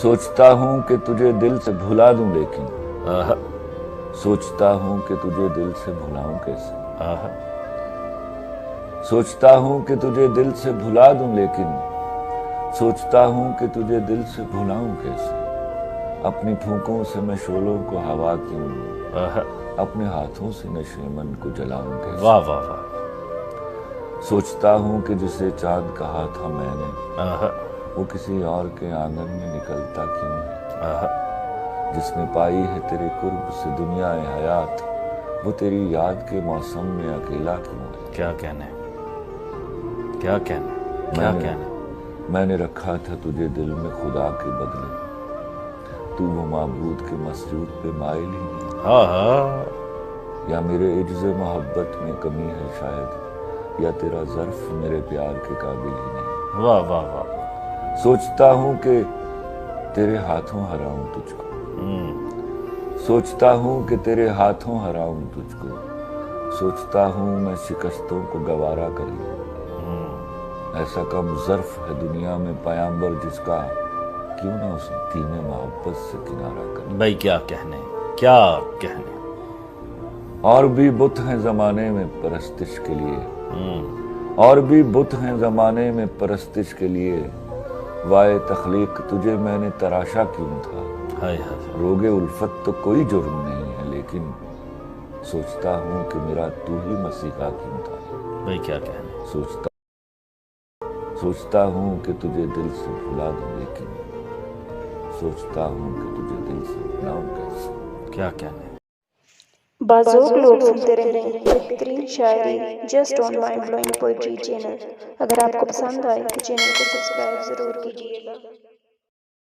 सोचता हूँ कि तुझे दिल से भुला दूं लेकिन सोचता हूँ कि तुझे दिल से भुलाऊं कैसे सोचता हूँ कि तुझे दिल से भुला दूं लेकिन सोचता हूँ कि तुझे दिल से भुलाऊं कैसे अपनी फूंकों से मैं शोलों को हवा क्यों दूं अपने हाथों से नशे मन को जलाऊं कैसे वाह वाह वाह। सोचता हूँ कि जिसे चाँद कहा था मैंने वो किसी और के आंगन में निकलता क्यों है जिसने पाई है तेरे कुर्ब से दुनिया हयात वो तेरी याद के मौसम में अकेला क्यों है। क्या कहने क्या कहने क्या कहने। मैंने रखा था तुझे दिल में खुदा के बदले तू वो माबूद के मसजूद पे माइल ही नहीं या मेरे इज्ज़ मोहब्बत में कमी है शायद या तेरा ज़र्फ मेरे प्यार के काबिल ही नहीं। वाह वाह वाह। सोचता हूँ कि तेरे हाथों हराऊं तुझको सोचता हूँ कि तेरे हाथों हराऊं तुझको सोचता हूँ मैं शिकस्तों को गवारा कर लूं ऐसा कम ज़र्फ है दुनिया में पयाम्बर जिसका क्यों ना उस धीमे मोहब्बत से किनारा कर। भाई क्या कहने क्या कहने। और भी बुत हैं ज़माने में परस्तिश के लिए और भी बुत हैं ज़माने में परस्तिश के लिए वाए तख्लीक तुझे मैंने तराशा क्यों था। हाय हाय। रोगे उल्फत तो कोई जुर्म नहीं है लेकिन सोचता हूँ कि मेरा तू ही मसीहा क्यों था। भाई क्या कहने। सोचता हूँ कि तुझे दिल से भुला दूं लेकिन सोचता हूँ कि तुझे दिल से भुलाऊं कैसे। क्या कहने। बाज़ोक लोग सुनते रहें बेहतरीन शायरी just on mind blowing poetry channel. अगर आपको पसंद आए तो चैनल को सब्सक्राइब ज़रूर कीजिएगा।